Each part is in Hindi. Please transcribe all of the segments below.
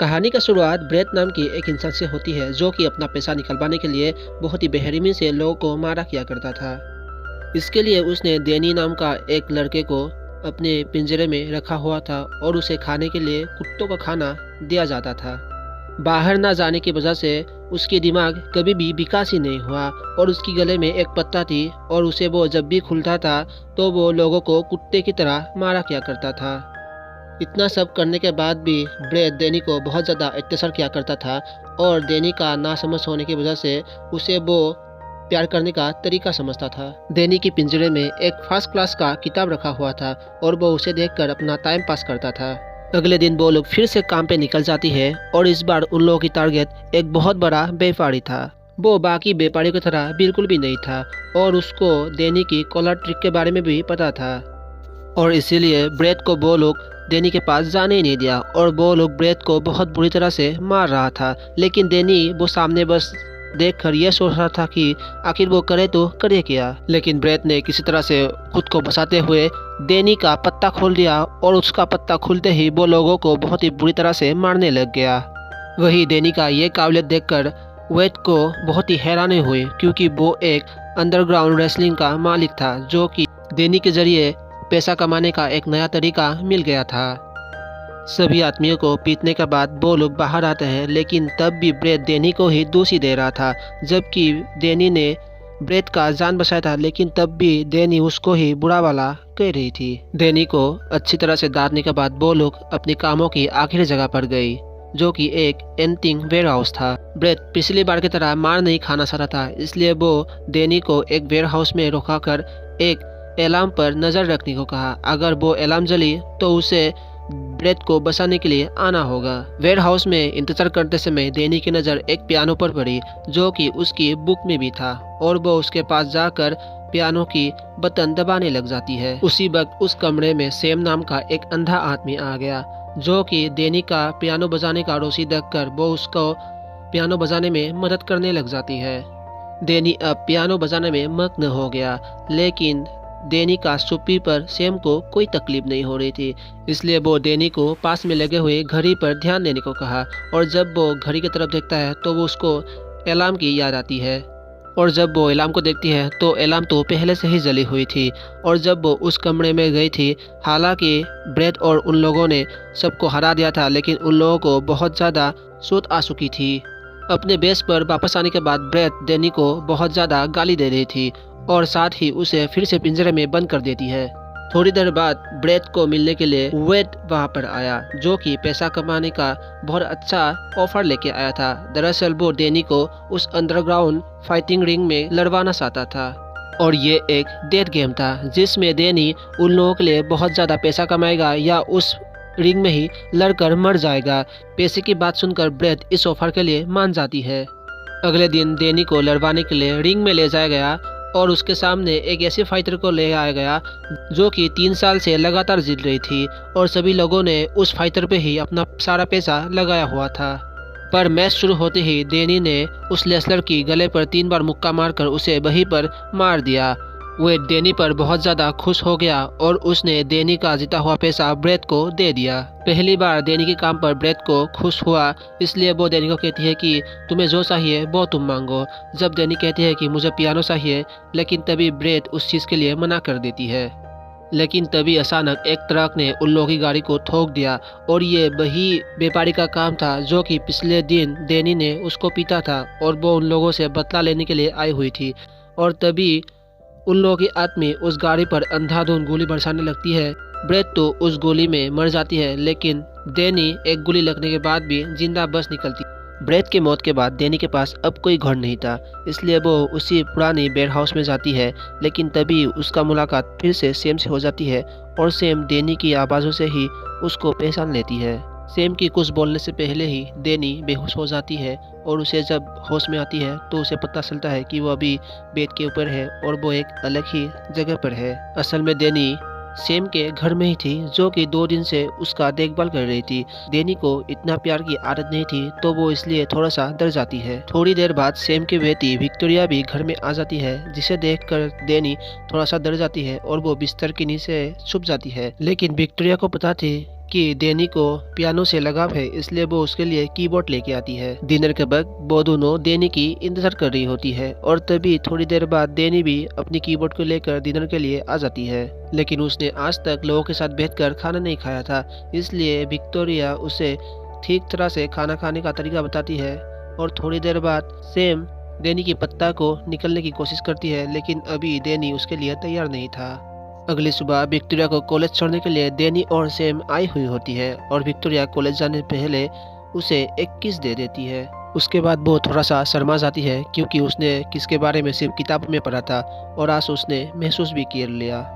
कहानी का शुरुआत ब्रेट नाम की एक इंसान से होती है जो कि अपना पैसा निकलवाने के लिए बहुत ही बेरहमी से लोगों को मारा किया करता था। इसके लिए उसने डेनी नाम का एक लड़के को अपने पिंजरे में रखा हुआ था और उसे खाने के लिए कुत्तों का खाना दिया जाता था। बाहर ना जाने की वजह से उसकी दिमाग कभी भी विकास ही नहीं हुआ और उसकी गले में एक पत्ता थी और उसे वो जब भी खुलता था तो वो लोगों को कुत्ते की तरह मारा किया करता था। इतना सब करने के बाद भी ब्रेट डेनी को बहुत ज़्यादा अत्याचार किया करता था और डेनी का नासमझ होने की वजह से उसे वो प्यार करने का तरीका समझता था। डेनी के पिंजरे में एक फर्स्ट क्लास का किताब रखा हुआ था और वो उसे देखकर अपना टाइम पास करता था। अगले दिन वो लोग फिर से काम पे निकल जाती है और इस बार उन लोगों की टारगेट एक बहुत बड़ा व्यापारी था। वो बाकी व्यापारियों की तरह बिल्कुल भी नहीं था और उसको डेनी की कॉलर ट्रिक के बारे में भी पता था और इसीलिए ब्रेट को वो लोग डेनी के पास जाने ही नहीं दिया और वो लोग ब्रेट को बहुत बुरी तरह से मार रहा था। लेकिन डेनी वो सामने बस देखकर यह सोच रहा था कि आखिर वो करे तो करे क्या। लेकिन ब्रेट ने किसी तरह से खुद को बचाते हुए डेनी का पत्ता खोल दिया और उसका पत्ता खुलते ही वो लोगों को बहुत ही बुरी तरह से मारने लग गया। वही डेनी का ये काबिलियत देखकर वेट को बहुत ही हैरानी हुई क्योंकि वो एक अंडरग्राउंड रेसलिंग का मालिक था जो कि डेनी के जरिए पैसा कमाने का एक नया तरीका मिल गया था। सभी आदमियों को पीटने के बाद वो लोग बाहर आते हैं लेकिन तब भी ब्रेट डेनी को ही दोषी दे रहा था जबकि डेनी ने ब्रेट का जान बचाया था लेकिन तब भी डेनी उसको ही बुरा वाला कह रही थी। डेनी को अच्छी तरह से डांटने के बाद वो लोग अपने कामों की आखिरी जगह पर गई जो कि एक एंटिंग वेयर हाउस था। ब्रेट पिछली बार की तरह मार नहीं खाना चाहता था इसलिए वो डेनी को एक वेयर हाउस में रोका कर एक अलार्म पर नज़र रखने को कहा। अगर वो अलार्म जली तो उसे ब्रेट को बचाने के लिए आना होगा। वेयर हाउस में इंतजार करते समय डेनी की नज़र एक पियानो पर पड़ी जो कि उसकी बुक में भी था और वो उसके पास जाकर पियानो की बटन दबाने लग जाती है। उसी वक्त उस कमरे में सैम नाम का एक अंधा आदमी आ गया जो कि डेनी का पियानो बजाने का रोसी देखकर वो उसको पियानो बजाने में मदद करने लग जाती है। डेनी अब पियानो बजाने में मग्न हो गया लेकिन डेनी का चुप्पी पर सैम को कोई तकलीफ नहीं हो रही थी इसलिए वो डेनी को पास में लगे हुए घड़ी पर ध्यान देने को कहा और जब वो घड़ी की तरफ देखता है तो वो उसको अलार्म की याद आती है और जब वो अलार्म को देखती है तो अलार्म तो पहले से ही जली हुई थी और जब वो उस कमरे में गई थी हालांकि ब्रेट और उन लोगों ने सबको हरा दिया था लेकिन उन लोगों को बहुत ज़्यादा चोट आ चुकी थी। अपने बेस पर वापस आने के बाद ब्रेट डेनी को बहुत ज़्यादा गाली दे रही थी और साथ ही उसे फिर से पिंजरे में बंद कर देती है। थोड़ी देर बाद ब्रेट को मिलने के लिए वेट वहां पर आया जो कि पैसा कमाने का बहुत अच्छा ऑफर लेके आया था। दरअसल वो डेनी को उस अंडरग्राउंड फाइटिंग रिंग में लड़वाना चाहता था और ये एक डेथ गेम था जिसमें डेनी उन लोगों के लिए बहुत ज़्यादा पैसा कमाएगा या उस रिंग में ही लड़कर मर जाएगा। पैसे की बात सुनकर ब्रेट इस ऑफर के लिए मान जाती है। अगले दिन डेनी को लड़वाने के लिए रिंग में ले जाया गया और उसके सामने एक ऐसे फाइटर को ले आया गया जो कि 3 साल से लगातार जीत रही थी और सभी लोगों ने उस फाइटर पे ही अपना सारा पैसा लगाया हुआ था। पर मैच शुरू होते ही डेनी ने उस रेसलर की गले पर 3 बार मुक्का मारकर उसे वहीं पर मार दिया। वो डेनी पर बहुत ज़्यादा खुश हो गया और उसने डेनी का जीता हुआ पैसा ब्रेट को दे दिया। पहली बार डेनी के काम पर ब्रेट को खुश हुआ इसलिए वो डेनी को कहती है कि तुम्हें जो चाहिए वो तुम मांगो। जब डेनी कहती है कि मुझे पियानो चाहिए लेकिन तभी ब्रेट उस चीज़ के लिए मना कर देती है। लेकिन तभी अचानक एक ट्रक ने उन लोगों की गाड़ी को ठोक दिया और ये वही व्यापारी का काम था जो कि पिछले दिन डेनी ने उसको पीटा था और वो उन लोगों से बदला लेने के लिए आई हुई थी। और तभी उन लोगों की आदमी उस गाड़ी पर अंधाधुंध गोली बरसाने लगती है। ब्रेट तो उस गोली में मर जाती है लेकिन डेनी एक गोली लगने के बाद भी जिंदा बच निकलती। ब्रेट के मौत के बाद डेनी के पास अब कोई घर नहीं था इसलिए वो उसी पुरानी वेयर हाउस में जाती है लेकिन तभी उसका मुलाकात फिर से सैम से हो जाती है और सैम डेनी की आवाज़ों से ही उसको पहचान लेती है। सैम की कुछ बोलने से पहले ही डेनी बेहोश हो जाती है और उसे जब होश में आती है तो उसे पता चलता है कि वो अभी बेड के ऊपर है और वो एक अलग ही जगह पर है। असल में डेनी सैम के घर में ही थी जो कि 2 दिन से उसका देखभाल कर रही थी। डेनी को इतना प्यार की आदत नहीं थी तो वो इसलिए थोड़ा सा डर जाती है। थोड़ी देर बाद सैम की बेटी विक्टोरिया भी घर में आ जाती है जिसे देखकर डेनी थोड़ा सा डर जाती है और वो बिस्तर के नीचे छुप जाती है। लेकिन विक्टोरिया को पता थी कि डेनी को पियानो से लगाव है, इसलिए वो उसके लिए कीबोर्ड लेके आती है। डिनर के वक्त वो दोनों डेनी की इंतजार कर रही होती है और तभी थोड़ी देर बाद डेनी भी अपनी कीबोर्ड को लेकर डिनर के लिए आ जाती है। लेकिन उसने आज तक लोगों के साथ बैठकर खाना नहीं खाया था, इसलिए विक्टोरिया उसे ठीक तरह से खाना खाने का तरीका बताती है। और थोड़ी देर बाद सैम डेनी की पत्ता को निकलने की कोशिश करती है, लेकिन अभी डेनी उसके लिए तैयार नहीं था। अगली सुबह विक्टोरिया को कॉलेज छोड़ने के लिए डेनी और सैम आई हुई होती है और विक्टोरिया कॉलेज जाने पहले उसे एक किस दे देती है। उसके बाद वो थोड़ा सा शर्मा जाती है क्योंकि उसने किस के बारे में सिर्फ किताब में पढ़ा था और आज उसने महसूस भी कर लिया।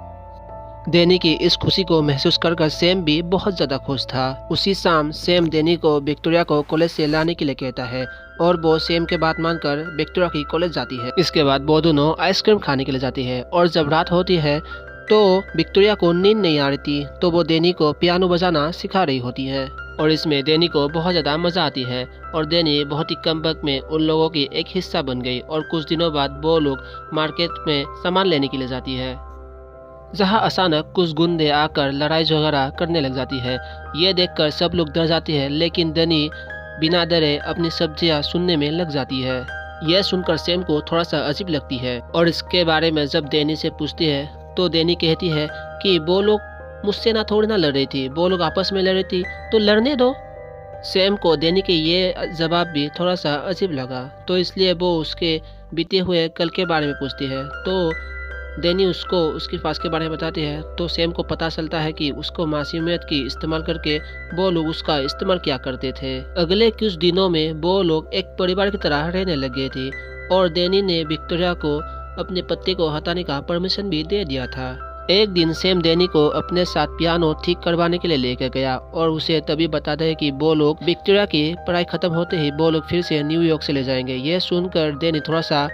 डेनी की इस खुशी को महसूस कर सैम भी बहुत ज़्यादा खुश था। उसी शाम सैम डेनी को विक्टोरिया को कॉलेज से लाने के लिए कहता है और वो सैम के बात मानकर विक्टोरिया की कॉलेज जाती है। इसके बाद वो दोनों आइसक्रीम खाने के लिए जाती है और जब रात होती है तो विक्टोरिया को नींद नहीं आ रही थी, तो वो डेनी को पियानो बजाना सिखा रही होती है और इसमें डेनी को बहुत ज़्यादा मज़ा आती है और डेनी बहुत ही कम वक्त में उन लोगों की एक हिस्सा बन गई और कुछ दिनों बाद वो लोग मार्केट में सामान लेने के लिए जाती है, जहां अचानक कुछ गुंडे आकर लड़ाई झगड़ा करने लग जाती है। ये देखकर सब लोग डर जाते हैं, लेकिन डेनी बिना डरे अपनी सब्जियां सुनने में लग जाती है। यह सुनकर सैम को थोड़ा सा अजीब लगती है और इसके बारे में जब डेनी से पूछती है तो डेनी कहती है कि वो लोग मुझसे ना थोड़ी ना लड़ रही थी, वो लोग आपस में लड़ रही थी, तो लड़ने दो। सैम को डेनी के ये जवाब भी थोड़ा सा अजीब लगा, तो इसलिए वो उसके बीते हुए कल के बारे में पूछती है। तो डेनी उसको उसकी पास के बारे में बताती है, तो सैम को पता चलता है कि उसको मासूमियत की इस्तेमाल करके वो लोग उसका इस्तेमाल किया करते थे। अगले कुछ दिनों में वो लोग एक परिवार की तरह रहने लग गए थे और डेनी ने विक्टोरिया को अपने पत्ते को हटाने का परमिशन भी दे दिया था। एक दिन सैम डेनी को अपने साथ पियानो ठीक करवाने के लिए लेकर गया और उसे तभी बताता है कि वो लोग विक्टोरिया की पढ़ाई खत्म होते ही वो लोग फिर से न्यूयॉर्क से ले जाएंगे। यह सुनकर डेनी थोड़ा सा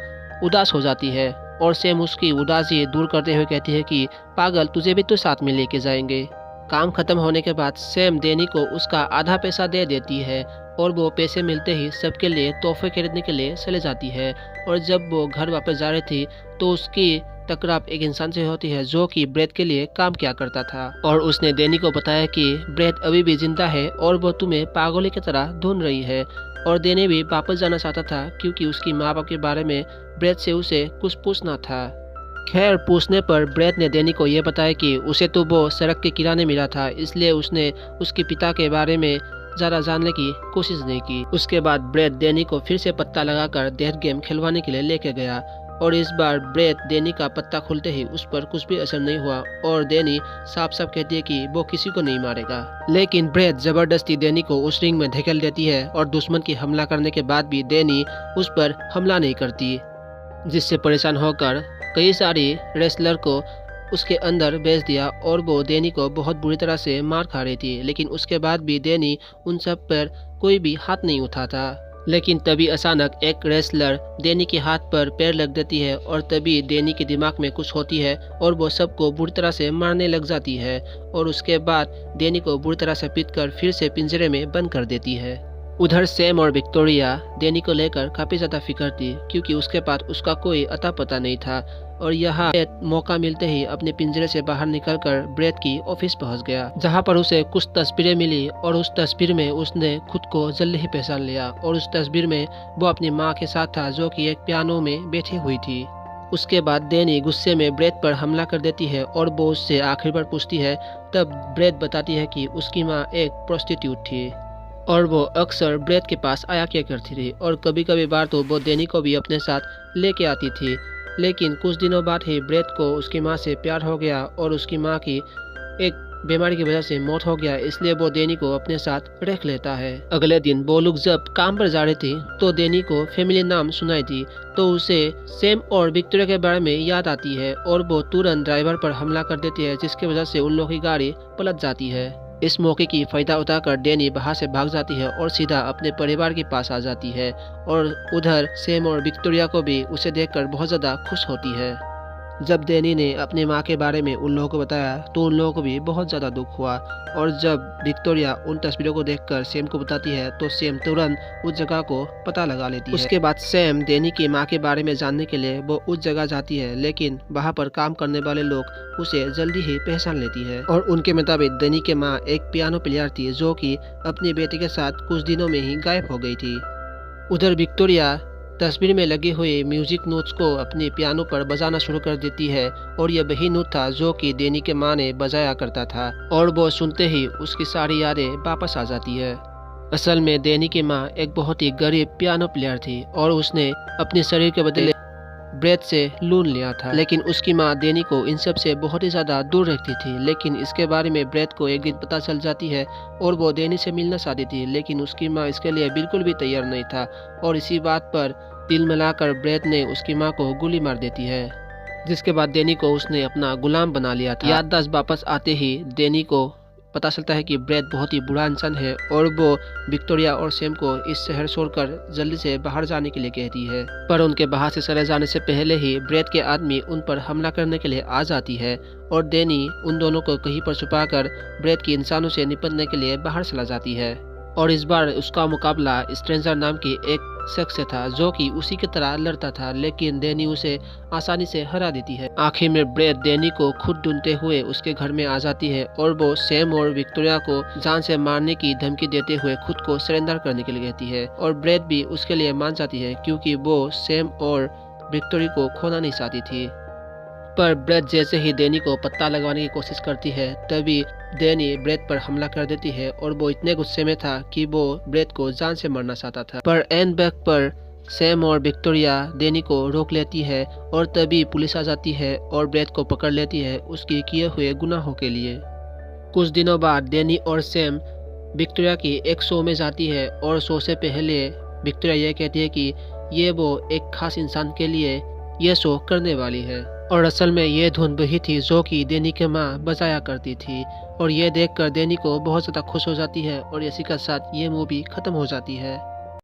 उदास हो जाती है और सैम उसकी उदासी दूर करते हुए कहती है कि पागल, तुझे भी तो साथ में लेके जाएंगे। काम खत्म होने के बाद सैम डेनी को उसका आधा पैसा दे देती है और वो पैसे मिलते ही सबके लिए तोहफे खरीदने के लिए चले जाती है। और जब वो घर वापस जा रही थी तो उसकी टकराव एक इंसान से होती है जो कि ब्रेड के लिए काम किया करता था और उसने डेनी को बताया कि ब्रेड अभी भी जिंदा है और वो तुम्हें पागलों की तरह ढूंढ रही है। और डेनी भी वापस जाना चाहता था क्योंकि उसकी माँ बाप के बारे में ब्रेड से उसे कुछ पूछना था। खैर, पूछने पर ब्रेड ने डेनी को यह बताया कि उसे तो वो सड़क के किनारे मिला था, इसलिए उसने उसके पिता के बारे में ज़्यादा जानने की कोशिश नहीं की। उसके बाद ब्रेड डेनी को फिर से पत्ता लगाकर डेथ गेम खिलवाने के लिए लेके गया और इस बार ब्रेड डेनी का पत्ता खोलते ही उस पर कुछ भी असर नहीं हुआ और डेनी साफ साफ कहती है कि वो किसी को नहीं मारेगा। लेकिन ब्रेड जबरदस्ती डेनी को उस रिंग में धकेल देती है और दुश्मन की हमला करने के बाद भी डेनी उस पर हमला नहीं करती, जिससे परेशान होकर कई सारी रेसलर को उसके अंदर भेज दिया और वो डेनी को बहुत बुरी तरह से मार खा रही थी। लेकिन उसके बाद भी डेनी उन सब पर कोई भी हाथ नहीं उठाता। लेकिन तभी अचानक एक रेसलर डेनी के हाथ पर पैर लग देती है और तभी डेनी के दिमाग में कुछ होती है और वो सबको बुरी तरह से मारने लग जाती है और उसके बाद डेनी को बुरी तरह से पीटकर फिर से पिंजरे में बंद कर देती है। उधर सैम और विक्टोरिया डेनी को लेकर काफ़ी ज़्यादा फिक्र थी क्योंकि उसके पास उसका कोई अता पता नहीं था और यहाँ मौका मिलते ही अपने पिंजरे से बाहर निकलकर ब्रेड की ऑफिस पहुँच गया, जहाँ पर उसे कुछ तस्वीरें मिली और उस तस्वीर में उसने खुद को जल्दी ही पहचान लिया और उस तस्वीर में वो अपनी माँ के साथ था जो कि एक पियानो में बैठी हुई थी। उसके बाद डेनी गुस्से में ब्रेड पर हमला कर देती है और वो उससे आखिरी बार पूछती है, तब ब्रेड बताती है कि उसकी माँ एक प्रोस्टिट्यूट थी और वो अक्सर ब्रेड के पास आया किया करती थी और कभी कभी बार तो वो डेनी को भी अपने साथ लेके आती थी। लेकिन कुछ दिनों बाद ही ब्रेड को उसकी माँ से प्यार हो गया और उसकी माँ की एक बीमारी की वजह से मौत हो गया, इसलिए वो डेनी को अपने साथ रख लेता है। अगले दिन वो लोग जब काम पर जा रही थी तो डेनी को फैमिली नाम सुनाई थी, तो उसे सैम और विक्टोरिया के बारे में याद आती है और वो तुरंत ड्राइवर पर हमला कर देती है, जिसकी वजह से उन लोगों की गाड़ी पलट जाती है। इस मौके की फायदा उठाकर डेनी वहाँ से भाग जाती है और सीधा अपने परिवार के पास आ जाती है और उधर सैम और विक्टोरिया को भी उसे देखकर बहुत ज़्यादा खुश होती है। जब डैनी ने अपनी माँ के बारे में उन लोगों को बताया तो उन लोगों को भी बहुत ज़्यादा दुख हुआ। और जब विक्टोरिया उन तस्वीरों को देखकर सैम को बताती है तो सैम तुरंत उस जगह को पता लगा लेती है। उसके बाद सैम डैनी की माँ के बारे में जानने के लिए वो उस जगह जाती है, लेकिन वहाँ पर काम करने वाले लोग उसे जल्दी ही पहचान लेती है। और उनके मुताबिक डैनी की माँ एक पियानो प्लेयर थी जो कि अपनी बेटी के साथ कुछ दिनों में ही गायब हो गई थी। उधर विक्टोरिया तस्वीर में लगे हुए म्यूजिक नोट्स को अपने पियानो पर बजाना शुरू कर देती है और यह वही नोट था जो कि डैनी के माँ ने बजाया करता था। और वो सुनते ही उसकी सारी यादें वापस आ जाती है। असल में डैनी की माँ एक बहुत ही गरीब पियानो प्लेयर थी और उसने अपने शरीर के बदले ब्रेड से लोन लिया था। लेकिन उसकी माँ डैनी को इन सब से बहुत ही ज़्यादा दूर रखती थी। लेकिन इसके बारे में ब्रेड को एक दिन पता चल जाती है और वो डैनी से मिलना चाहती थी, लेकिन उसकी माँ इसके लिए बिल्कुल भी तैयार नहीं था। और इसी बात पर दिल मिलाकर ब्रेड ने उसकी माँ को गोली मार देती है, जिसके बाद डैनी को उसने अपना गुलाम बना लिया था। याददाश्त वापस आते ही डैनी को पता चलता है कि ब्रेड बहुत ही बुरा इंसान है और वो विक्टोरिया और सैम को इस शहर छोड़कर जल्दी से बाहर जाने के लिए कहती है। पर उनके बाहर से चले जाने से पहले ही ब्रेड के आदमी उन पर हमला करने के लिए आ जाती है और डैनी उन दोनों को कहीं पर छुपाकर ब्रेड की इंसानों से निपटने के लिए बाहर चला जाती है। और इस बार उसका मुकाबला स्ट्रेंजर नाम की एक शख्स से था जो कि उसी की तरह लड़ता था, लेकिन डैनी उसे आसानी से हरा देती है। आखिर में ब्रेड डैनी को खुद ढूंढते हुए उसके घर में आ जाती है और वो सैम और विक्टोरिया को जान से मारने की धमकी देते हुए खुद को सरेंडर करने के लिए कहती है। और ब्रेड भी उसके लिए मान जाती है क्योंकि वो सैम और विक्टोरिया को खोना नहीं चाहती थी। पर ब्रेड जैसे ही डैनी को पत्ता लगाने की कोशिश करती है तभी डैनी ब्रेड पर हमला कर देती है और वो इतने गुस्से में था कि वो ब्रेड को जान से मारना चाहता था। पर एंड बैक पर सैम और विक्टोरिया डैनी को रोक लेती है और तभी पुलिस आ जाती है और ब्रेड को पकड़ लेती है उसके किए हुए गुनाहों के लिए। कुछ दिनों बाद डैनी और सैम विक्टोरिया की एक शो में जाती है और शो से पहले विक्टोरिया ये कहती है कि ये वो एक खास इंसान के लिए ये शो करने वाली है। और असल में ये धुन वही थी जो कि डैनी की माँ बजाया करती थी। और ये देखकर डैनी को बहुत ज़्यादा खुश हो जाती है और इसी के साथ ये मूवी ख़त्म हो जाती है।